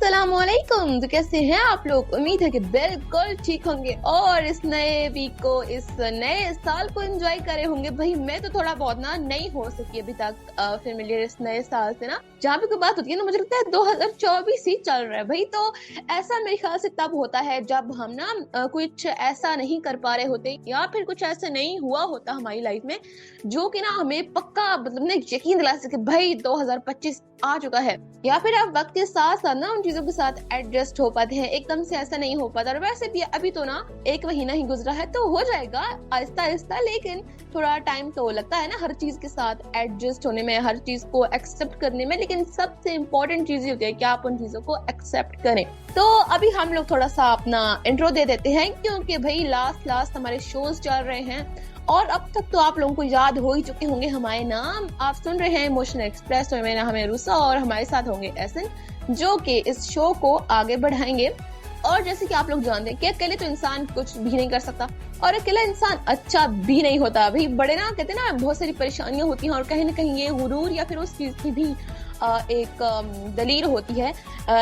अस्सलाम वालेकुम। तो कैसे हैं आप लोग? उम्मीद है कि बिल्कुल ठीक होंगे और इस नए वीक को, इस नए साल को एंजॉय करे होंगे। भाई मैं तो थोड़ा बहुत ना नहीं हो सकी अभी तक फेमिलियर इस नए साल से ना। जहाँ भी कोई बात होती है ना, मुझे लगता है 2024 ही चल रहा है भाई। तो ऐसा मेरे ख्याल से तब होता है जब हम ना कुछ ऐसा नहीं कर पा रहे होते या फिर कुछ ऐसा नहीं हुआ होता हमारी लाइफ में जो कि ना हमें पक्का मतलब ना यकीन दिला सके भाई 2025 आ चुका है। या फिर आप वक्त के साथ साथ ना उन चीजों के साथ एडजस्ट हो पाते हैं। एकदम से ऐसा नहीं हो पाता। और वैसे भी अभी तो ना 1 महीना ही गुजरा है, तो हो जाएगा आहिस्ता आहिस्ता, लेकिन थोड़ा टाइम तो लगता है ना हर चीज के साथ एडजस्ट होने में, हर चीज को एक्सेप्ट करने में। लेकिन सबसे इम्पोर्टेंट चीज ये होती है कि आप उन चीजों को एक्सेप्ट करें। तो अभी हम लोग थोड़ा सा अपना इंट्रो दे देते हैं, क्योंकि भाई लास्ट हमारे शोज चल रहे हैं और अब तक तो आप लोगों को याद हो ही चुके होंगे हमारे नाम। आप सुन रहे हैं इमोशनल एक्सप्रेस, और मेरा हमें रुसा और हमारे साथ होंगे एहसन, जो कि इस शो को आगे बढ़ाएंगे। और जैसे कि आप लोग जानते हैं कि अकेले तो इंसान कुछ भी नहीं कर सकता और अकेला इंसान अच्छा भी नहीं होता। भाई बड़े ना कहते हैं ना बहुत सारी परेशानियां होती हैं और कहीं ना कहीं ये गुरूर या फिर उस चीज की भी एक दलील होती है।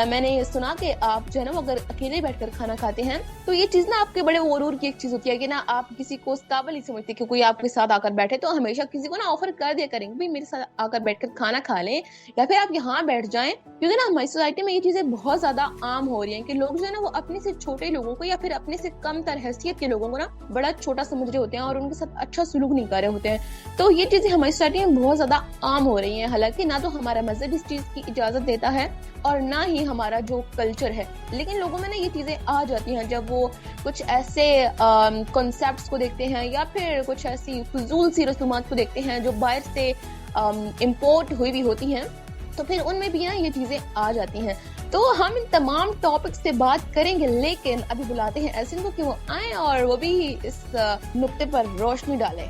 मैंने ये सुना कि आप जो है ना वो अगर अकेले बैठकर खाना खाते हैं तो ये चीज ना आपके बड़े गुरूर की एक चीज होती है कि ना आप किसी को उस काबिल नहीं समझते कि कोई आपके साथ आकर बैठे, तो हमेशा किसी को ना ऑफर कर दिया करेंगे भाई मेरे साथ आकर बैठकर खाना खा लें या फिर आप यहाँ बैठ जाएं। क्योंकि ना हमारी सोसाइटी में ये चीजें बहुत ज्यादा आम हो रही हैं कि लोग जो है ना वो अपने से छोटे लोगों को या फिर अपने से कम तर हैसियत के लोगों को ना बड़ा छोटा समझ रहे होते हैं और उनके साथ अच्छा सुलूक नहीं कर रहे होते हैं। तो ये चीजें हमारी सोसाइटी में बहुत ज्यादा आम हो रही है। हालांकि ना तो हमारा मजहब इस चीज की इजाजत देता है और ना ही हमारा जो कल्चर है, लेकिन लोगों में ना ये चीजें आ जाती हैं जब वो कुछ ऐसे कॉन्सेप्ट्स को देखते हैं या फिर कुछ ऐसी फजूल सी रसूमात को देखते हैं जो बाहर से इम्पोर्ट हुई भी होती हैं, तो फिर उनमें भी ना ये चीजें आ जाती हैं। तो हम इन तमाम टॉपिक्स से बात करेंगे, लेकिन अभी बुलाते हैं एहसन को कि वो आए और वो भी इस नुक्ते पर रोशनी डालें।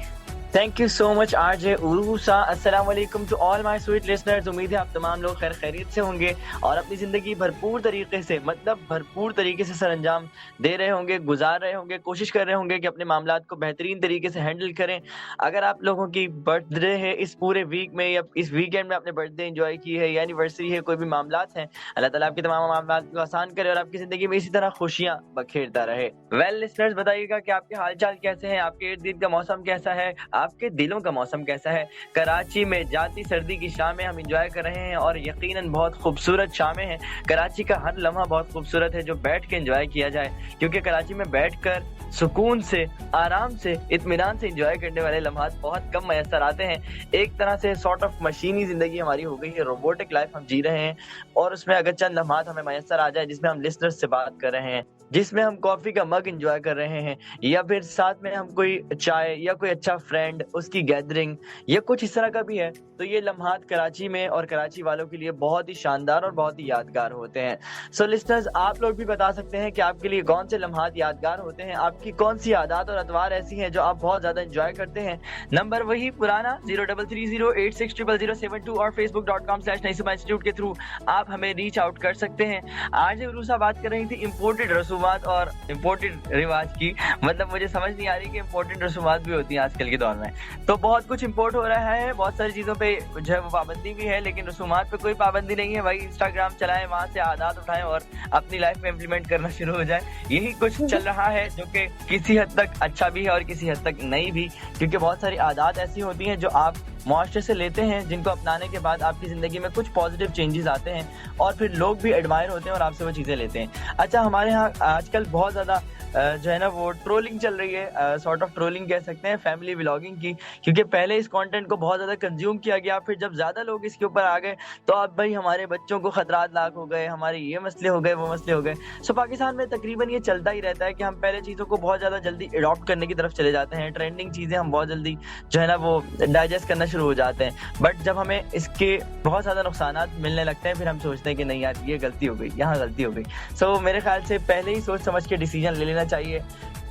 Thank you so much RJ Urusa. अस्सलाम वालेकुम to all my sweet listeners. उम्मीद है आप तमाम लोग खैर खैरियत से होंगे और अपनी ज़िंदगी भरपूर तरीके से भरपूर तरीके से सरअंजाम दे रहे होंगे, गुजार रहे होंगे, कोशिश कर रहे होंगे कि अपने मामलात को बेहतरीन तरीके से हैंडल करें। अगर आप लोगों की बर्थडे है इस पूरे वीक में या इस वीकेंड में आपने बर्थडे एंजॉय की है या एनिवर्सरी है, कोई भी मामलात हैं, अल्लाह ताला आपके तमाम मामलात को आसान करे और आपकी ज़िंदगी में इसी तरह खुशियाँ बखेरता रहे। वेल लिसनर्स, बताइएगा कि आपके हाल चाल कैसे हैं, आपके इर्द गिर्द का मौसम कैसा है, आपके दिलों का मौसम कैसा है। कराची में जाती सर्दी की शामें हम एंजॉय कर रहे हैं और यकीनन बहुत खूबसूरत शामें हैं। कराची का हर लम्हा बहुत खूबसूरत है जो बैठ के एंजॉय किया जाए, क्योंकि कराची में बैठकर सुकून से, आराम से, इत्मीनान से एंजॉय करने वाले लम्हात बहुत कम मैसर आते हैं। एक तरह से सॉर्ट ऑफ मशीनी जिंदगी हमारी हो गई है, रोबोटिक लाइफ हम जी रहे हैं और उसमें अगर चंद लम्हात हमें मैसर आ जाए जिसमें हम लिसनर्स से बात कर रहे हैं, जिसमें हम कॉफी का मग एंजॉय कर रहे हैं या फिर साथ में हम कोई चाय या कोई अच्छा फ्रेंड, उसकी गैदरिंग या कुछ इस तरह का भी है, तो ये लम्हात कराची में और कराची वालों के लिए बहुत ही शानदार और बहुत ही यादगार होते हैं। सो लिसनर्स, आप लोग भी बता सकते हैं कि आपके लिए कौन से लम्हात यादगार होते हैं, आपकी कौन सी आदत और अतवार ऐसी हैं जो आप बहुत ज्यादा एंजॉय करते हैं। नंबर वही पुराना 0330860072 और facebook.com/नईसमा इंस्टीट्यूट के थ्रू आप हमें रीच आउट कर सकते हैं। आज उरूसा बात कर रही थी इम्पोर्टेड रसूमात और इम्पोर्टेड रिवाज की। मतलब मुझे समझ नहीं आ रही कि इम्पोर्टेड रसूमात भी होती हैं आजकल के दौर में। तो बहुत कुछ इम्पोर्ट हो रहा है, बहुत सारी चीज़ों पे जो है वो पाबंदी भी है, लेकिन रसूमात पे कोई पाबंदी नहीं है। भाई इंस्टाग्राम चलाएं, वहाँ से आदात उठाएं और अपनी लाइफ में इम्प्लीमेंट करना शुरू हो जाए। यही कुछ चल रहा है जो कि किसी हद तक अच्छा भी है और किसी हद तक नहीं भी, क्योंकि बहुत सारी आदात ऐसी होती हैं जो आप मुआशरे से लेते हैं, जिनको अपनाने के बाद आपकी ज़िंदगी में कुछ पॉजिटिव चेंजेस आते हैं और फिर लोग भी एडमायर होते हैं और आपसे वो चीज़ें लेते हैं। अच्छा, हमारे यहाँ आजकल बहुत ज़्यादा जो है ना वो ट्रोलिंग चल रही है, सॉर्ट ऑफ ट्रोलिंग कह सकते हैं, फैमिली व्लॉगिंग की, क्योंकि पहले इस कंटेंट को बहुत ज़्यादा कंज्यूम किया गया, फिर जब ज़्यादा लोग इसके ऊपर आ गए तो अब भाई हमारे बच्चों को खतरात लाक हो गए, हमारे ये मसले हो गए, वो मसले हो गए। सो पाकिस्तान में तकरीबन ये चलता ही रहता है कि हम पहले चीज़ों को बहुत ज़्यादा जल्दी अडॉप्ट करने की तरफ चले जाते हैं, ट्रेंडिंग चीज़ें हम बहुत जल्दी जो है ना वो डाइजेस्ट करना शुरू हो जाते हैं, बट जब हमें इसके बहुत ज़्यादा नुकसानात मिलने लगते हैं फिर हम सोचते हैं कि नहीं यार ये गलती हो गई, यहाँ गलती हो गई। सो मेरे ख्याल से पहले ही सोच समझ के डिसीजन ले लेना चाहिए,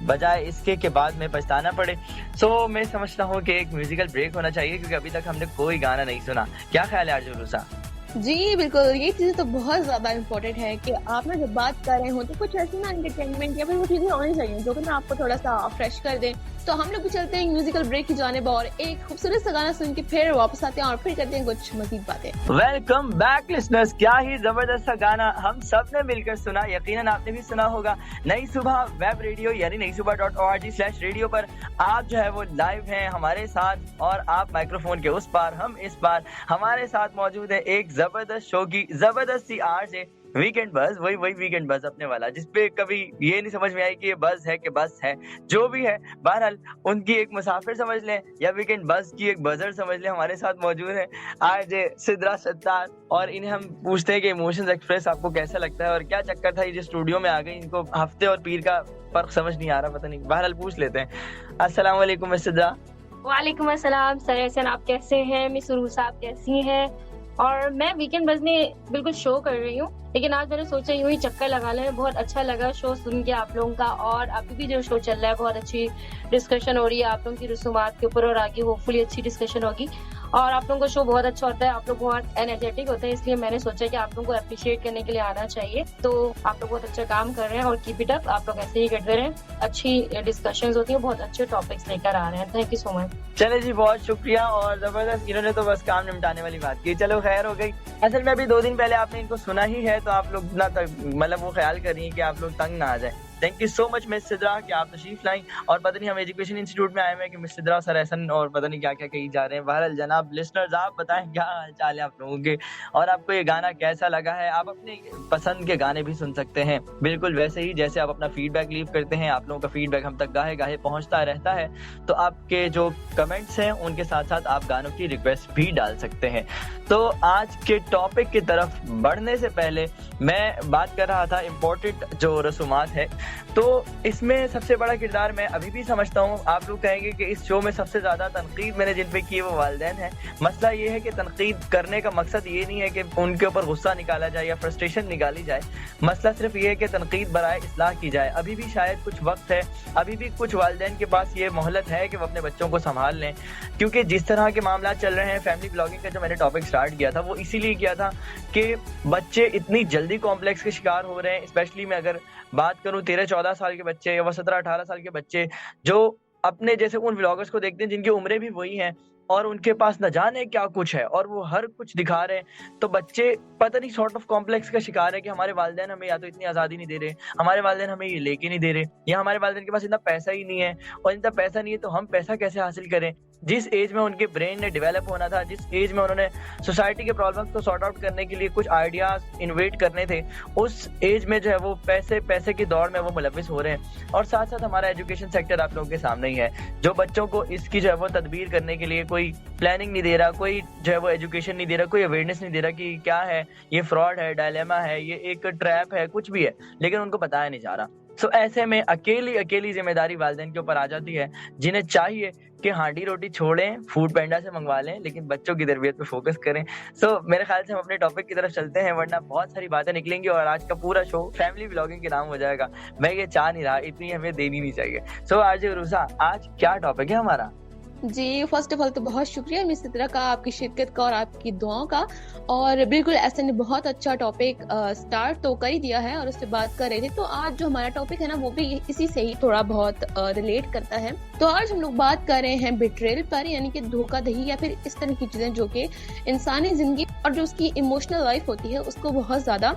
बजाय इसके के बाद में पछताना पड़े। सो मैं समझता हूँ कि एक म्यूजिकल ब्रेक होना चाहिए, क्योंकि अभी तक हमने कोई गाना नहीं सुना। क्या ख्याल है आरजे उरूसा? जी बिल्कुल, ये चीज़ तो बहुत ज़्यादा इम्पोर्टेंट है कि आप ना जब बात कर रहे हो तो कुछ ऐसी ना एंटरटेनमेंट या फिर वो चीज़ें होनी चाहिए जो कि ना आपको थोड़ा सा फ्रेश कर दें, तो हम लोग भी चलते हैं म्यूजिकल ब्रेक की जानिब और एक खूबसूरत सा गाना सुन के फिर वापस आते हैं और फिर करते हैं कुछ मजीद बातें। वेलकम बैक लिसनर्स, क्या ही जबरदस्त सा गाना हम सब ने मिलकर सुना, यकीनन आपने भी सुना होगा। नई सुबह वेब रेडियो यानी naisubah.org/radio पर आप जो है वो लाइव हैं हमारे साथ, और आप माइक्रोफोन के उस पार, हम इस पार। हमारे साथ मौजूद है एक जबरदस्त शो की जबरदस्त सी आरजे वीकेंड बज, वही वीकेंड बज अपने वाला, जिसपे कभी ये नहीं समझ में आई कि ये बज है कि बस है, जो भी है बहरहाल उनकी एक मुसाफिर समझ लें या वीकेंड बज की एक बजर समझ लें। हमारे साथ मौजूद है आज सिद्रा सत्तार, और इन्हें हम पूछते हैं कि इमोशंस एक्सप्रेस आपको कैसा लगता है और क्या चक्कर था ये जो स्टूडियो में आ गई, इनको हफ्ते और पीर का फर्क समझ नहीं आ रहा, पता नहीं। बहरहाल पूछ लेते हैं। अस्सलाम वालेकुम मिस सिद्रा। वालेकुम अस्सलाम सर एहसन, आप कैसे हैं? मिस उरूसा आप कैसी हैं? और मैं वीकेंड बज में बिल्कुल शो कर रही हूँ, लेकिन आज मैंने सोचा यूं ही चक्कर लगा लें। बहुत अच्छा लगा शो सुन के आप लोगों का, और अभी भी जो शो चल रहा है बहुत अच्छी डिस्कशन हो रही है आप लोगों की रसूमात के ऊपर, और आगे होपफुली अच्छी डिस्कशन होगी। और आप लोगों का शो बहुत अच्छा होता है, आप लोग बहुत एनर्जेटिक होते हैं, इसलिए मैंने सोचा कि आप लोगों को अप्रिशिएट करने के लिए आना चाहिए। तो आप लोग बहुत अच्छा काम कर रहे हैं और कीप इट अप, आप लोग ऐसे ही करते रहें। अच्छी डिस्कशंस होती है, बहुत अच्छे टॉपिक्स लेकर आ रहे हैं। Thank you so much. चले जी, बहुत शुक्रिया, और जबरदस्त, इन्होंने तो बस काम निपटाने वाली बात की। चलो खैर हो गई। असल में अभी 2 दिन पहले आपने इनको सुना ही है, तो आप लोग ना मतलब वो ख्याल कर रही है कि आप लोग तंग ना आ जाए। Thank you so much miss Sidra कि आप तशरीफ लाई, और पता नहीं हम एजुकेशन इंस्टीट्यूट में आए हुए हैं कि मिस सिद्रा सर एहसन और पता नहीं क्या क्या कही जा रहे हैं। बहरहाल जनाब लिसनर्स, आप बताएं क्या हाल चाल है आप लोगों के, और आपको ये गाना कैसा लगा है। आप अपने पसंद के गाने भी सुन सकते हैं, बिल्कुल वैसे ही जैसे आप अपना फीडबैक लीव करते हैं। आप लोगों का फीडबैक हम तक गाहे गाहे पहुंचता रहता है, तो आपके जो कमेंट्स हैं उनके साथ साथ आप गानों की रिक्वेस्ट भी डाल सकते हैं। तो आज के टॉपिक की तरफ बढ़ने से पहले मैं बात कर रहा था इम्पोर्टेंट जो रसूमात है, तो इसमें सबसे बड़ा किरदार मैं अभी भी समझता हूँ। आप लोग कहेंगे कि इस शो में सबसे ज्यादा तनकीद मैंने जिन पे की वो वालिदैन है। मसला ये है कि तनकीद करने का मकसद ये नहीं है कि उनके ऊपर गुस्सा निकाला जाए या फ्रस्ट्रेशन निकाली जाए। मसला सिर्फ ये है कि तनकीद बराए इस्लाह की जाए। अभी भी शायद कुछ वक्त है, अभी भी कुछ वालिदैन के पास ये मोहलत है कि वो अपने बच्चों को संभाल लें, क्योंकि जिस तरह के मामला चल रहे हैं, फैमिली ब्लॉगिंग का जो मैंने टॉपिक स्टार्ट किया था वो इसीलिए किया था कि बच्चे इतनी जल्दी कॉम्प्लेक्स के शिकार हो रहे हैं। स्पेशली मैं अगर बात करूं 13-14 साल के बच्चे या 17-18 साल के बच्चे जो अपने जैसे उन व्लॉगर्स को देखते हैं जिनकी उम्रें भी वही हैं, और उनके पास न जाने क्या कुछ है और वो हर कुछ दिखा रहे हैं। तो बच्चे पता नहीं सॉर्ट ऑफ कॉम्प्लेक्स का शिकार है कि हमारे वालिदैन हमें या तो इतनी आज़ादी नहीं दे रहे, हमारे वालिदैन हमें ये लेके नहीं दे रहे, या हमारे वालिदैन के पास इतना पैसा ही नहीं है, और इतना पैसा नहीं है तो हम पैसा कैसे हासिल करें। जिस एज में उनके ब्रेन ने डेवलप होना था, जिस एज में उन्होंने सोसाइटी के प्रॉब्लम्स को सॉर्ट आउट करने के लिए कुछ आइडियाज इन्वेट करने थे, उस एज में जो है वो पैसे की दौड़ में वो मुलविस हो रहे हैं। और साथ साथ हमारा एजुकेशन सेक्टर आप लोगों के सामने ही है, जो बच्चों को इसकी जो है वो तदबीर करने के लिए कोई प्लानिंग नहीं दे रहा, कोई जो है वो एजुकेशन नहीं दे रहा, कोई अवेयरनेस नहीं दे रहा कि क्या है ये, फ्रॉड है, डायलेमा है, ये एक ट्रैप है, कुछ भी है, लेकिन उनको बताया नहीं जा रहा। सो ऐसे में अकेली जिम्मेदारी वालिदैन के ऊपर आ जाती है, जिन्हें चाहिए कि हांडी रोटी छोड़ें, फूड पैंडा से मंगवा लें, लेकिन बच्चों की तरबियत पे फोकस करें। सो मेरे ख्याल से हम अपने टॉपिक की तरफ चलते हैं, वरना बहुत सारी बातें निकलेंगी और आज का पूरा शो फैमिली व्लॉगिंग के नाम हो जाएगा। मैं ये चाह नहीं रहा, इतनी हमें देनी नहीं चाहिए। सो आरजे उरूसा, आज क्या टॉपिक है हमारा? जी, फर्स्ट ऑफ ऑल तो बहुत शुक्रिया मिस सिद्रा का, आपकी शिरकत का और आपकी दुआओं का। और बिल्कुल ऐसे ने बहुत अच्छा टॉपिक स्टार्ट तो कर ही दिया है और उस पर बात कर रहे थे। तो आज जो हमारा टॉपिक है ना वो भी इसी से ही थोड़ा बहुत रिलेट करता है। तो आज हम लोग बात कर रहे हैं बिट्रेल पर, यानी कि धोखाधड़ी या फिर इस तरह की चीजें जो कि इंसानी जिंदगी और जो उसकी इमोशनल लाइफ होती है उसको बहुत ज्यादा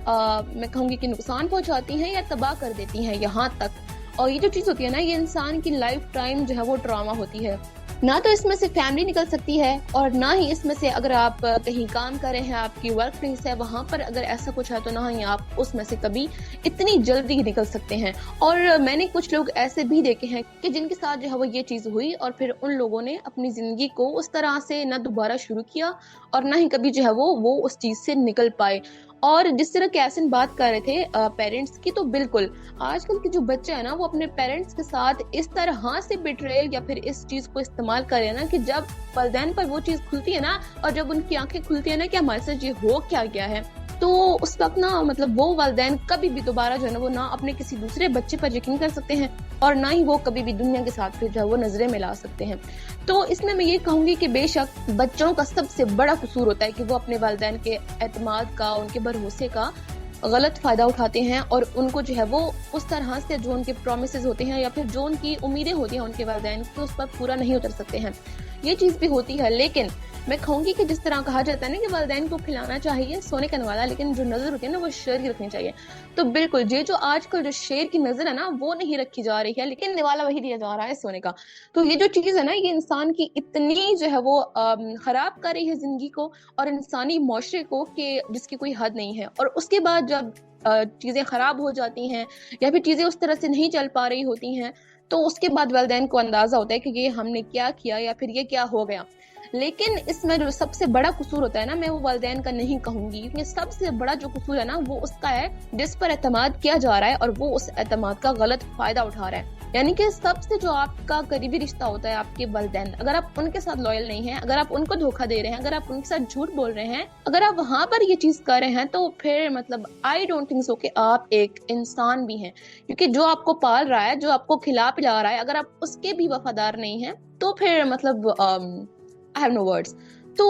मैं कहूँगी कि नुकसान पहुंचाती हैं या तबाह कर देती हैं यहाँ तक। और ये जो चीज होती है ना, ये इंसान की लाइफ टाइम जो है वो ट्रॉमा होती है। ना तो इसमें से फैमिली निकल सकती है, और ना ही इसमें से अगर आप कहीं काम कर रहे हैं, आपकी वर्क प्लेस है, वहां पर अगर ऐसा कुछ है तो ना ही आप उसमें से कभी इतनी जल्दी निकल सकते हैं। और मैंने कुछ लोग ऐसे भी देखे हैं कि जिनके साथ जो है वो ये चीज हुई और फिर उन लोगों ने अपनी जिंदगी को उस तरह से ना दोबारा शुरू किया और ना ही कभी जो है वो उस चीज से निकल पाए। और जिस तरह कैसन बात कर रहे थे पेरेंट्स की, तो बिल्कुल आजकल के जो बच्चे हैं ना वो अपने पेरेंट्स के साथ इस तरह से बिट्रेल या फिर इस चीज को इस्तेमाल करें ना कि जब वालिदैन पर वो चीज खुलती है ना और जब उनकी आंखें खुलती है ना कि हमारे साथ ये हो क्या गया है, तो उस वक्त ना मतलब वो वालिदैन कभी भी दोबारा जो है ना वो ना अपने किसी दूसरे बच्चे पर यकीन कर सकते हैं और ना ही वो कभी भी दुनिया के साथ फिर जो है वो नजरें मिला सकते हैं। तो इसमें मैं ये कहूंगी कि बेशक बच्चों का सबसे बड़ा कसूर होता है कि वो अपने वालिदैन के एतमाद का, उनके भरोसे का गलत फ़ायदा उठाते हैं और उनको जो है वो उस तरह से जो उनके प्रॉमिसेस होते हैं या फिर जो उनकी उम्मीदें होती हैं उनके वालिदैन की, उस पर पूरा नहीं उतर सकते हैं। ये चीज़ भी होती है। लेकिन मैं कहूँगी कि जिस तरह कहा जाता है ना कि वालिदैन को खिलाना चाहिए सोने का नवाला, लेकिन जो नज़र होती है ना वो शेर की रखनी चाहिए। तो बिल्कुल ये जो आजकल जो शेर की नज़र है ना वो नहीं रखी जा रही है, लेकिन निवाला वही दिया जा रहा है सोने का। तो ये जो चीज़ है ना ये इंसान की इतनी जो है वो ख़राब कर रही है ज़िंदगी को और इंसानी मुआशरे को कि जिसकी कोई हद नहीं है। और उसके बाद जब चीज़ें ख़राब हो जाती हैं या फिर चीज़ें उस तरह से नहीं चल पा रही होती हैं, तो उसके बाद वालिदैन को अंदाज़ा होता है कि ये हमने क्या किया या फिर ये क्या हो गया। लेकिन इसमें जो सबसे बड़ा कसूर होता है ना, मैं वो वालिदैन का नहीं कहूँगी, क्योंकि सबसे बड़ा जो कसूर है ना वो उसका है जिस पर एतमाद किया जा रहा है और वो उस एतमाद का गलत फ़ायदा उठा रहा है। यानी कि सबसे जो आपका करीबी रिश्ता होता है आपके वालिदैन, अगर आप उनके साथ लॉयल नहीं हैं, अगर आप उनको धोखा दे रहे हैं, अगर आप उनके साथ झूठ बोल रहे हैं, अगर आप वहाँ पर ये चीज़ कर रहे हैं, तो फिर मतलब आई डोंट थिंक सो कि आप एक इंसान भी हैं। क्योंकि जो आपको पाल रहा है, जो आपको खिला पिला रहा है, अगर आप उसके भी वफादार नहीं हैं, तो फिर मतलब आई हैव नो वर्ड्स। तो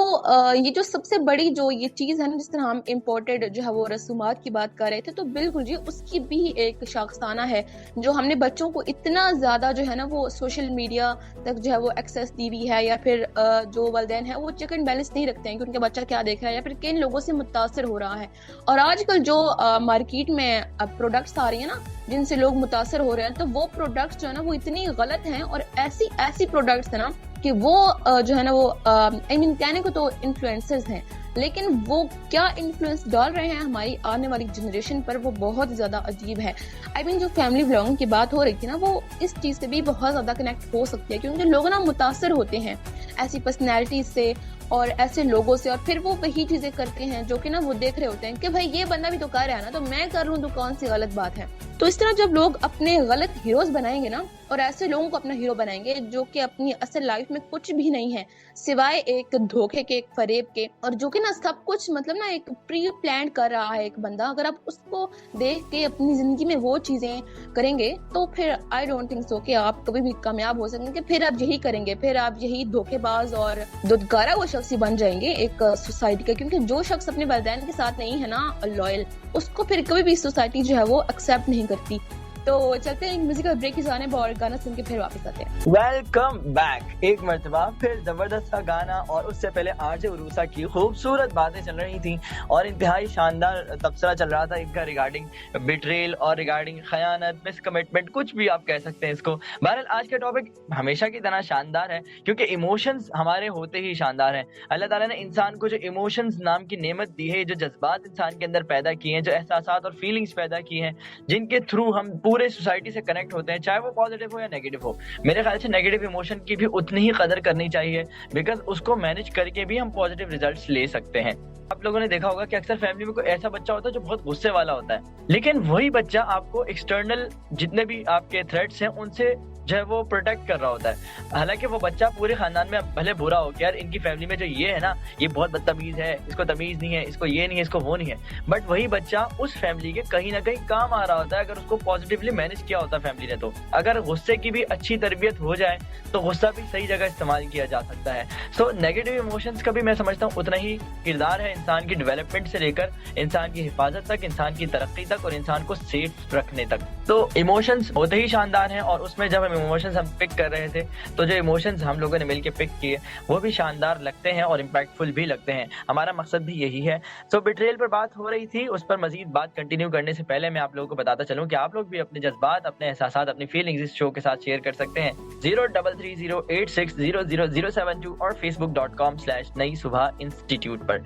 ये जो सबसे बड़ी जो ये चीज़ है ना, जिस तरह हम इम्पोर्टेड जो है वो रसूमात की बात कर रहे थे, तो बिल्कुल जी उसकी भी एक शाखसाना है जो हमने बच्चों को इतना ज़्यादा जो है ना वो सोशल मीडिया तक जो है वो एक्सेस दी हुई है, या फिर जो वालिदैन है वो चेक एंड बैलेंस नहीं रखते हैं कि उनका बच्चा क्या देख रहा है या फिर किन लोगों से मुतासर हो रहा है। और आजकल जो मार्केट में प्रोडक्ट्स आ रही हैं ना जिनसे लोग मुतासर हो रहे हैं, तो वो प्रोडक्ट्स जो है ना वो इतनी गलत हैं और ऐसी प्रोडक्ट्स है ना कि वो जो है ना वो आई मीन कहने को तो इन्फ्लुएंसर्स हैं, लेकिन वो क्या इन्फ्लुएंस डाल रहे हैं हमारी आने वाली जनरेशन पर, वो बहुत ज़्यादा अजीब है। आई मीन जो फैमिली व्लॉगिंग की बात हो रही थी ना, वो इस चीज़ से भी बहुत ज़्यादा कनेक्ट हो सकती है, क्योंकि लोग ना मुतासर होते हैं ऐसी पर्सनैलिटी से और ऐसे लोगों से, और फिर वो वही चीज़ें करते हैं जो कि ना वो देख रहे होते हैं कि भाई ये बंदा भी तो कर रहा है ना, तो मैं कर रहा हूँ तो कौन सी गलत बात है। तो इस तरह जब लोग अपने गलत हीरोज बनाएंगे ना, और ऐसे लोगों को अपना हीरो बनाएंगे जो कि अपनी असल लाइफ में कुछ भी नहीं है सिवाय एक धोखे के, एक फरेब के, और जो कि ना सब कुछ मतलब ना एक प्री प्लान कर रहा है एक बंदा, अगर आप उसको देख के अपनी जिंदगी में वो चीजें करेंगे तो फिर आई डोंट थिंक सो कि आप कभी भी कामयाब हो सकेंगे। फिर आप यही करेंगे, फिर आप यही धोखेबाज और दुदगारा वो शख्स ही बन जाएंगे एक सोसाइटी का, क्योंकि जो शख्स अपने वालिदैन के साथ नहीं है ना लॉयल, उसको फिर कभी भी सोसाइटी जो है वो एक्सेप्ट नहीं करती। तो चलते हैं एक म्यूजिकल ब्रेक की जाने और गाना सुन के फिर वापस आते हैं। Welcome back. एक मर्तबा फिर जबरदस्त सा गाना और उससे पहले आरजे उरूसा की खूबसूरत बातें चल रही थी और इंतहाई शानदार तबसरा चल रहा था इनका रिगार्डिंग बिट्रेल और रिगार्डिंग खयानत, मिस कमिटमेंट, कुछ भी आप कह सकते हैं इसको। बहरहाल आज का टॉपिक हमेशा की तरह शानदार है क्योंकि इमोशंस हमारे होते ही शानदार हैं। अल्लाह ताला ने इंसान को जो इमोशंस नाम की नेमत दी है, जो जज्बात इंसान के अंदर पैदा किए हैं, जो एहसासात और फीलिंग्स पैदा की हैं, जिनके थ्रू हम पूरे सोसाइटी से कनेक्ट होते हैं, चाहे वो पॉजिटिव हो या नेगेटिव हो। मेरे ख्याल से नेगेटिव इमोशन की भी उतनी ही कदर करनी चाहिए, बिकॉज उसको मैनेज करके भी हम पॉजिटिव रिजल्ट्स ले सकते हैं। आप लोगों ने देखा होगा कि अक्सर फैमिली में कोई ऐसा बच्चा होता है जो बहुत गुस्से वाला होता है, लेकिन वही बच्चा आपको एक्सटर्नल जितने भी आपके थ्रेट्स हैं उनसे जो है वो प्रोटेक्ट कर रहा होता है। हालांकि वो बच्चा पूरे खानदान में भले बुरा हो कि यार इनकी फैमिली में जो ये है ना ये बहुत बदतमीज है, इसको तमीज नहीं है, इसको ये नहीं है, इसको वो नहीं है, बट वही बच्चा उस फैमिली के कहीं ना कहीं काम आ रहा होता है अगर उसको पॉजिटिवली मैनेज किया होता फैमिली ने। तो अगर गुस्से की भी अच्छी तरबियत हो जाए तो गुस्सा भी सही जगह इस्तेमाल किया जा सकता है। सो नेगेटिव इमोशंस का भी मैं समझता हूँ उतना ही किरदार है इंसान की डेवलपमेंट से लेकर इंसान की हिफाजत तक, इंसान की तरक्की तक और इंसान को सेफ रखने तक। तो इमोशंस होते ही शानदार हैं और उसमें जब हम इमोशंस हम पिक कर रहे थे तो जो इमोशंस हम लोगों ने मिलकर पिक किए वो भी शानदार लगते हैं और इम्पैक्टफुल भी लगते हैं। हमारा मकसद भी यही है। सो बिट्रेल पर बात हो रही थी, उस पर मजीद बात कंटिन्यू करने से पहले मैं आप लोगों को बताता चलूं कि आप लोग भी अपने जज्बात, अपने एहसासात, अपनी फीलिंग्स इस शो के साथ शेयर कर सकते हैं 033086000072 और facebook.com/नई सुबह इंस्टीट्यूट पर।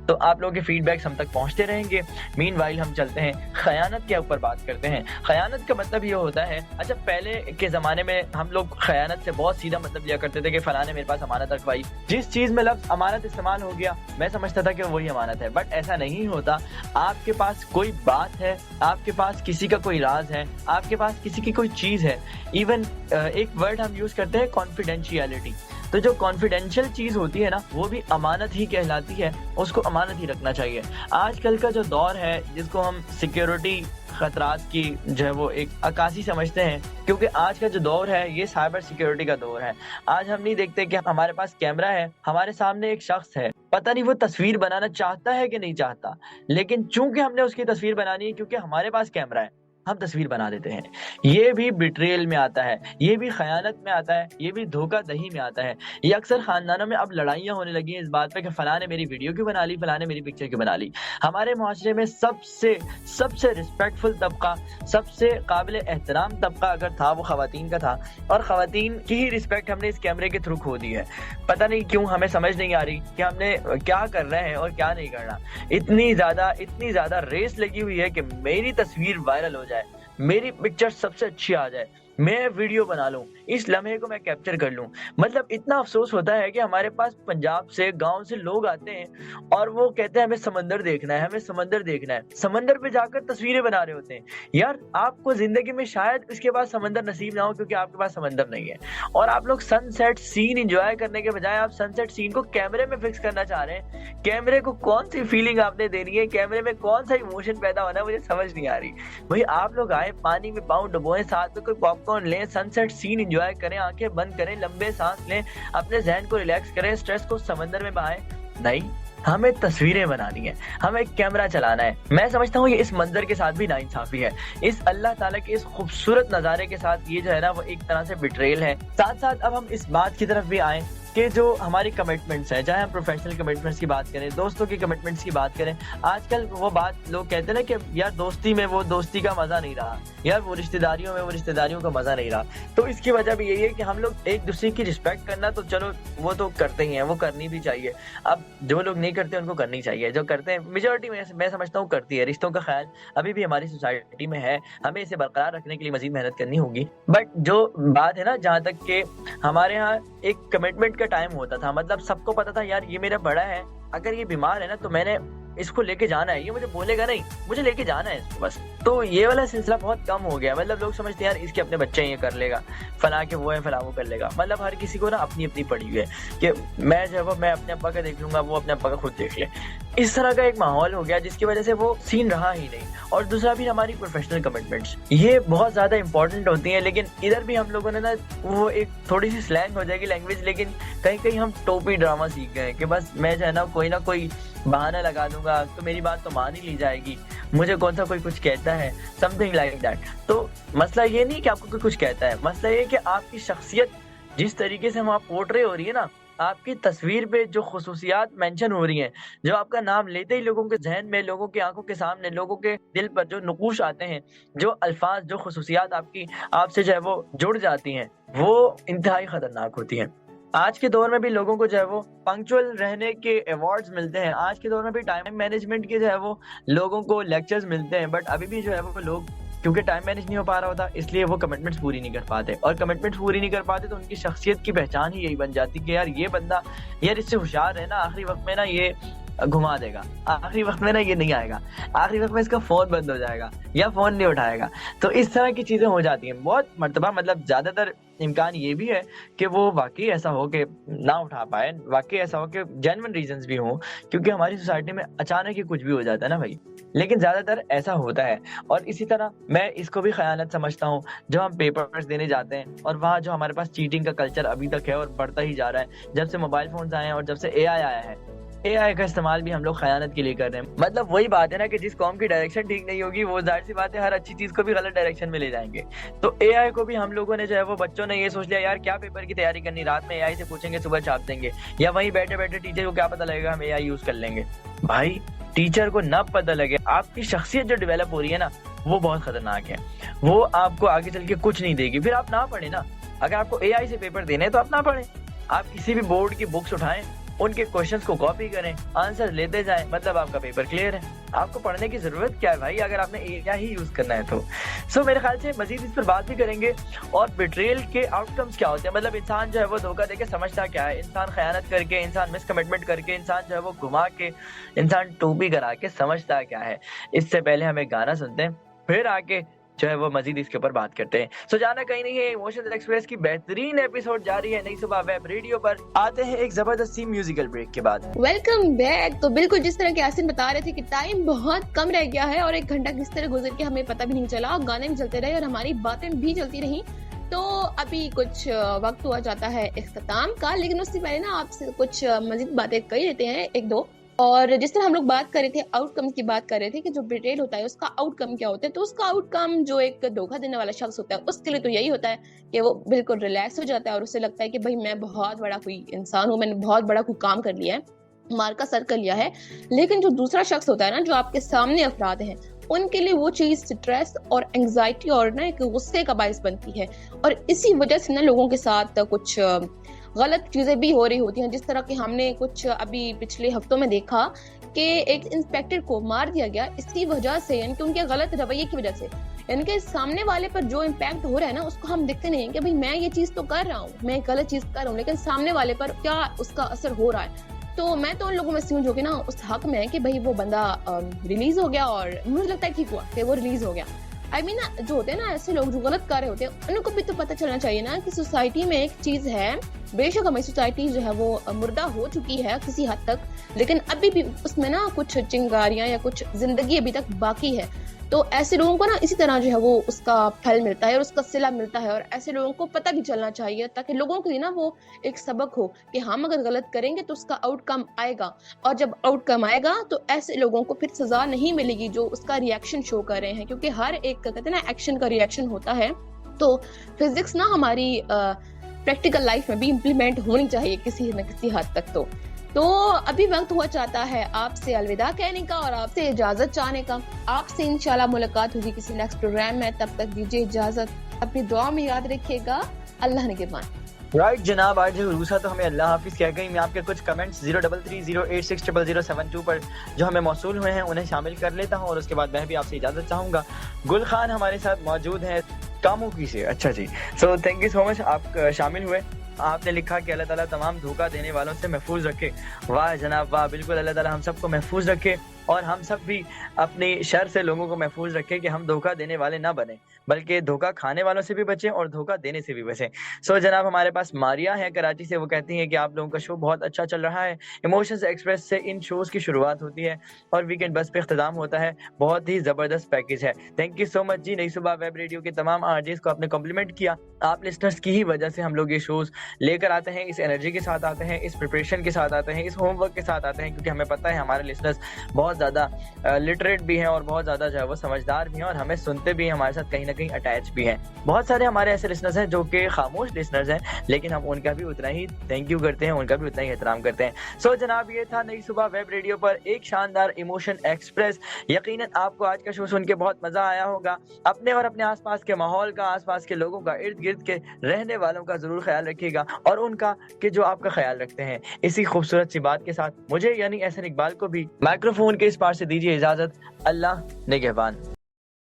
तो आप लोगों के फीडबैक्स हम तक पहुंचते रहेंगे। मीनवाइल हम चलते हैं खयानत के ऊपर बात करते हैं। खयानत का मतलब ये होता है, अच्छा पहले के जमाने में हम लोग खयानत से बहुत सीधा मतलब लिया करते थे कि फलां ने मेरे पास अमानत रखवाई। जिस चीज में लफ्ज अमानत इस्तेमाल हो गया मैं समझता था कि वही अमानत है, बट ऐसा नहीं होता। आपके पास कोई बात है, आपके पास किसी का कोई राज है, आपके पास किसी की कोई चीज है, इवन एक वर्ड हम यूज करते हैं कॉन्फिडेंशियलिटी। तो जो कॉन्फिडेंशियल चीज होती है ना वो भी अमानत ही कहलाती है, उसको अमानत ही रखना चाहिए। आजकल का जो दौर है जिसको हम सिक्योरिटी खतरात की जो है वो एक अक्कासी समझते हैं, क्योंकि आज का जो दौर है ये साइबर सिक्योरिटी का दौर है। आज हम नहीं देखते कि हमारे पास कैमरा है, हमारे सामने एक शख्स है पता नहीं वो तस्वीर बनाना चाहता है कि नहीं चाहता, लेकिन चूंकि हमने उसकी तस्वीर बनानी है, क्योंकि हमारे पास कैमरा है, हम तस्वीर बना देते हैं। ये भी बिट्रेल में आता है, ये भी खयानत में आता है, ये भी धोखाधड़ी में आता है। ये अक्सर खानदानों में अब लड़ाइयाँ होने लगी हैं इस बात पे कि फलां ने मेरी वीडियो क्यों बना ली, फलां ने मेरी पिक्चर क्यों बना ली। हमारे मुआशरे में सबसे रिस्पेक्टफुल तबका, सबसे काबिल एहतराम तबका अगर था वो खवातीन का था, और खवातीन की ही रिस्पेक्ट हमने इस कैमरे के थ्रू खो दी है। पता नहीं क्यों, हमें समझ नहीं आ रही कि हमने क्या कर रहे हैं और क्या नहीं करना। इतनी ज्यादा रेस लगी हुई है कि मेरी तस्वीर वायरल हो जाए, मेरी पिक्चर सबसे अच्छी आ जाए, मैं वीडियो बना लूं, इस लम्हे को मैं कैप्चर कर लूं। मतलब इतना अफसोस होता है कि हमारे पास पंजाब से, गांव से लोग आते हैं और वो कहते हैं हमें समंदर देखना है, हमें समंदर देखना है। समंदर पे जाकर तस्वीरें बना रहे होते हैं। यार आपको जिंदगी में शायद इसके बाद समंदर नसीब ना हो, क्योंकि आपके पास समंदर नहीं है, और आप लोग सनसेट सीन एंजॉय करने के बजाय आप सनसेट सीन को कैमरे में फिक्स करना चाह रहे हैं। कैमरे को कौन सी फीलिंग आपने देनी है, कैमरे में कौन सा इमोशन पैदा होना है, मुझे समझ नहीं आ रही। भाई आप लोग आए, पानी में पाँव डुबोएं, साथ में कोई पॉपकॉर्न लें, सनसेट सीन एंजॉय करें, आंखें बंद करें, लंबे सांस लें, अपने जहन को रिलैक्स करें, स्ट्रेस को समंदर में बहाएं। नहीं, हमें तस्वीरें बनानी है, हमें कैमरा चलाना है। मैं समझता हूँ ये इस मंजर के साथ भी नाइंसाफी है, इस अल्लाह ताला के इस खूबसूरत नज़ारे के साथ ये जो है ना वो एक तरह से बिट्रेल है। साथ साथ अब हम इस बात की तरफ भी आए कि जो हमारी कमिटमेंट्स हैं, चाहे हम प्रोफेशनल कमिटमेंट्स की बात करें, दोस्तों की कमिटमेंट्स की बात करें, आजकल वो बात लोग कहते हैं ना कि यार दोस्ती में वो दोस्ती का मजा नहीं रहा, यार वो रिश्तेदारियों में वो रिश्तेदारियों का मजा नहीं रहा। तो इसकी वजह भी यही है कि हम लोग एक दूसरे की रिस्पेक्ट करना तो चलो वो तो करते ही हैं, वो करनी भी चाहिए। अब जो लोग नहीं करते उनको करनी चाहिए, जो करते हैं मेजोरिटी में मैं समझता हूँ करती है। रिश्तों का ख्याल अभी भी हमारी सोसाइटी में है, हमें इसे बरकरार रखने के लिए मजीद मेहनत करनी होगी। बट जो बात है ना, जहाँ तक कि हमारे यहाँ एक कमिटमेंट का टाइम होता था, मतलब सबको पता था यार ये मेरा बड़ा है, अगर ये बीमार है ना तो मैंने इसको लेके जाना है, ये मुझे बोलेगा नहीं, मुझे लेके जाना है इसको बस। तो ये वाला सिलसिला बहुत कम हो गया। मतलब लोग समझते हैं यार इसके अपने बच्चे ये कर लेगा, फला के वो है, फला वो कर लेगा। मतलब हर किसी को ना अपनी अपनी पड़ी हुई है कि मैं जो है मैं अपने अब्बा का देख लूंगा, वो अपने अब्बा का खुद देख ले। इस तरह का एक माहौल हो गया जिसकी वजह से वो सीन रहा ही नहीं। और दूसरा भी हमारी प्रोफेशनल कमिटमेंट्स, ये बहुत ज्यादा इंपॉर्टेंट होती हैं, लेकिन इधर भी हम लोगों ने ना वो एक थोड़ी सी स्लैंग हो जाएगी लैंग्वेज, लेकिन कहीं कहीं हम टोपी ड्रामा सीख गए कि बस मैं जो है ना कोई बहाना लगा दूंगा तो मेरी बात तो मान ही ली जाएगी, मुझे कौन सा कोई कुछ कहता है, समथिंग लाइक दैट। तो मसला ये नहीं कि आपको कोई कुछ कहता है, मसला ये कि आपकी शख्सियत जिस तरीके से वहाँ पोर्ट्रे हो रही है ना, आपकी तस्वीर पे जो खुसूसियात मेंशन हो रही हैं, जो आपका नाम लेते ही लोगों के जहन में, लोगों की आंखों के सामने, लोगों के दिल पर जो नकूश आते हैं, जो अल्फाज, जो खुसूसियात आपकी आपसे जो है वो जुड़ जाती हैं, वो इंतहाई खतरनाक होती हैं। आज के दौर में भी लोगों को जो है वो पंक्चुअल रहने के अवार्ड्स मिलते हैं, आज के दौर में भी टाइम मैनेजमेंट के जो है वो लोगों को लेक्चर्स मिलते हैं, बट अभी भी जो है वो लोग क्योंकि टाइम मैनेज नहीं हो पा रहा होता, इसलिए वो कमिटमेंट्स पूरी नहीं कर पाते। और कमिटमेंट्स पूरी नहीं कर पाते तो उनकी शख्सियत की पहचान ही यही बन जाती कि यार ये बंदा यार इससे होशियार है ना, आखिरी वक्त में ना ये घुमा देगा, आखिरी वक्त में ना ये नहीं आएगा, आखिरी वक्त में इसका फोन बंद हो जाएगा या फोन नहीं उठाएगा। तो इस तरह की चीजें हो जाती हैं बहुत मर्तबा। मतलब ज्यादातर इम्कान ये भी है कि वो वाकई ऐसा हो कि ना उठा पाए, वाकई ऐसा हो कि जेन्युइन रीजंस भी हों, क्योंकि हमारी सोसाइटी में अचानक ही कुछ भी हो जाता है ना भाई, लेकिन ज्यादातर ऐसा होता है। और इसी तरह मैं इसको भी खयानत समझता हूँ, जो हम पेपर्स देने जाते हैं और वहाँ जो हमारे पास चीटिंग का कल्चर अभी तक है और बढ़ता ही जा रहा है, जब से मोबाइल फोन आए हैं और जब से AI आया है, AI का इस्तेमाल भी हम लोग खयानत के लिए कर रहे हैं। मतलब वही बात है ना कि जिस कौम की डायरेक्शन ठीक नहीं होगी, वो जाहिर सी बात है हर अच्छी चीज को भी गलत डायरेक्शन में ले जाएंगे। तो AI को भी हम लोगों ने जो है वो बच्चों ने ये सोच लिया यार क्या पेपर की तैयारी करनी, रात में AI से पूछेंगे, सुबह छाप देंगे, या वहीं बैठे बैठे टीचर को क्या पता लगेगा, हम AI यूज कर लेंगे। भाई टीचर को ना पता लगे, आपकी शख्सियत जो डेवलप हो रही है ना वो बहुत खतरनाक है, वो आपको आगे चल के कुछ नहीं देगी। फिर आप ना पढ़े ना, अगर आपको AI से पेपर देने हैं तो आप ना पढ़े, आप किसी भी बोर्ड की बुक्स उठाएं, उनके क्वेश्चंस को कॉपी करें, आंसर लेते जाएं, मतलब आपका पेपर क्लियर है। आपको पढ़ने की जरूरत क्या है भाई, अगर आपने AI ही यूज करना है तो। सो मेरे ख्याल से मजीद इस पर बात भी करेंगे और बिट्रेल के आउटकम्स क्या होते हैं। मतलब इंसान जो है वो धोखा देके समझता क्या है, इंसान खयानत करके, इंसान मिसकमिटमेंट करके, इंसान जो है वो घुमा के, इंसान टोपी करा के समझता क्या है। इससे पहले हम एक गाना सुनते हैं, फिर आके जो है वो मजीद इसके ऊपर बात करते हैं। सो जाना कहीं नहीं है, इमोशंस एक्सप्रेस की बेहतरीन एपिसोड जारी है नई सुबह वेब रेडियो पर। आते हैं एक जबरदस्त सी म्यूजिकल ब्रेक के बाद। Welcome back. तो बिल्कुल जिस तरह के यासिन बता रहे थे कि टाइम बहुत कम रह गया है और 1 घंटा किस तरह गुजर के हमें पता भी नहीं चला, गाने भी चलते रहे और हमारी बातें भी चलती रही। तो अभी कुछ वक्त हुआ जाता है इख्तिताम का, लेकिन उससे पहले ना आपसे कुछ मजीद बातें कर लेते हैं एक दो। और जिस तरह हम लोग बात कर रहे थे, आउटकम की बात कर रहे थे कि जो बिट्रेल होता है उसका आउटकम क्या होता है, तो उसका आउटकम जो एक धोखा देने वाला शख्स होता है उसके लिए तो यही होता है कि वो बिल्कुल रिलैक्स हो जाता है और उसे लगता है कि भाई मैं बहुत बड़ा कोई इंसान हूँ, मैंने बहुत बड़ा कोई काम कर लिया है, मार्का सर कर लिया है। लेकिन जो दूसरा शख्स होता है ना, जो आपके सामने अफराद हैं, उनके लिए वो चीज स्ट्रेस और एंग्जाइटी और ना एक गुस्से का बायस बनती है। और इसी वजह से ना लोगों के साथ कुछ गलत चीजें भी हो रही होती हैं, जिस तरह कि हमने कुछ अभी पिछले हफ्तों में देखा कि एक इंस्पेक्टर को मार दिया गया इसी वजह से, यानी कि उनके गलत रवैये की वजह से। यानी कि सामने वाले पर जो इम्पैक्ट हो रहा है ना, उसको हम देखते नहीं कि भाई मैं ये चीज तो कर रहा हूँ, मैं एक गलत चीज कर रहा हूँ, लेकिन सामने वाले पर क्या उसका असर हो रहा है। तो मैं तो उन लोगों में से हूँ जो कि ना उस हक में है कि भाई वो बंदा रिलीज हो गया, और मुझे लगता है ठीक हुआ कि वो रिलीज हो गया। आई मीन जो होते हैं ना ऐसे लोग जो गलत कर रहे होते हैं, उनको भी तो पता चलना चाहिए ना कि सोसाइटी में एक चीज है, बेशक हमारी सोसाइटी जो है वो मुर्दा हो चुकी है किसी हद तक, लेकिन अभी भी उसमें ना कुछ चिंगारियां या कुछ जिंदगी अभी तक बाकी है। तो ऐसे लोगों को ना इसी तरह जो है वो उसका फल मिलता है और उसका सिला मिलता है, और ऐसे लोगों को पता भी चलना चाहिए ताकि लोगों के लिए ना वो एक सबक हो कि हम अगर गलत करेंगे तो उसका आउटकम आएगा, और जब आउटकम आएगा तो ऐसे लोगों को फिर सजा नहीं मिलेगी जो उसका रिएक्शन शो कर रहे हैं, क्योंकि हर एक कहते हैं ना एक्शन का रिएक्शन होता है। तो फिजिक्स ना हमारी प्रैक्टिकल लाइफ में भी इम्प्लीमेंट होनी चाहिए किसी न किसी हद तक। तो अभी वक्त हुआ चाहता है आपसे अलविदा कहने का और आपसे इजाजत चाहने का। आपसे इंशाल्लाह मुलाकात होगी किसी नेक्स्ट प्रोग्राम में, तब तक दीजिए इजाजत। अपनी दुआ में याद रखिएगा। अल्लाह निगहबान। राइट जनाब, आज रूसा तो हमें अल्लाह हाफिज़ कह गई। मैं आपके कुछ कमेंट्स 0330860072 पर जो हमें मौसूल हुए हैं उन्हें शामिल कर लेता हूँ, और उसके बाद मैं भी आपसे इजाज़त चाहूँगा। गुल खान हमारे साथ मौजूद हैं कामुकी से। अच्छा जी, so thank you so much, आप शामिल हुए। आपने लिखा कि अल्लाह ताला तमाम धोखा देने वालों से महफूज रखे। वाह जनाब वाह, बिल्कुल अल्लाह ताला हम सबको महफूज रखे, और हम सब भी अपनी शर से लोगों को महफूज रखें कि हम धोखा देने वाले ना बने, बल्कि धोखा खाने वालों से भी बचें और धोखा देने से भी बचें। सो जनाब हमारे पास मारिया है कराची से, वो कहती हैं कि आप लोगों का शो बहुत अच्छा चल रहा है। इमोशंस एक्सप्रेस से इन शोज़ की शुरुआत होती है और वीकेंड बस पे इख्तिताम होता है। बहुत ही ज़बरदस्त पैकेज है। थैंक यू सो मच जी। नई सुबह वेब रेडियो के तमाम आरजेस को आपने कॉम्प्लीमेंट किया। आप लिस्टर्स की ही वजह से हम लोग ये शोज़ लेकर आते हैं, इस एनर्जी के साथ आते हैं, इस प्रिपरेशन के साथ आते हैं, इस होमवर्क के साथ आते हैं, क्योंकि हमें पता है हमारे लिस्टर्स बहुत ज़्यादा लिटरेट भी हैं और बहुत ज़्यादा जो है वो समझदार भी हैं, और हमें सुनते भी हैं, हमारे साथ कहीं ना कहीं अटैच भी हैं। बहुत सारे हमारे ऐसे लिसनर्स हैं जो कि खामोश लिसनर्स हैं, लेकिन हम उनका भी उतना ही थैंक यू करते हैं, उनका भी उतना ही एहतराम करते हैं। सो जनाब ये था नई सुबह वेब रेडियो पर एक शानदार इमोशन एक्सप्रेस। यकीनन आपको आज का शो सुन के बहुत मज़ा आया होगा। अपने और अपने आसपास के माहौल का, आसपास के लोगों का, इर्द गिर्द के रहने वालों का ज़रूर ख्याल रखिएगा, और उनका कि जो आपका ख्याल रखते हैं। इसी खूबसूरत सी बात के साथ मुझे यानी एहसन इकबाल को भी माइक्रोफोन के इस पार से दीजिए इजाज़त। अल्लाह निगहबान।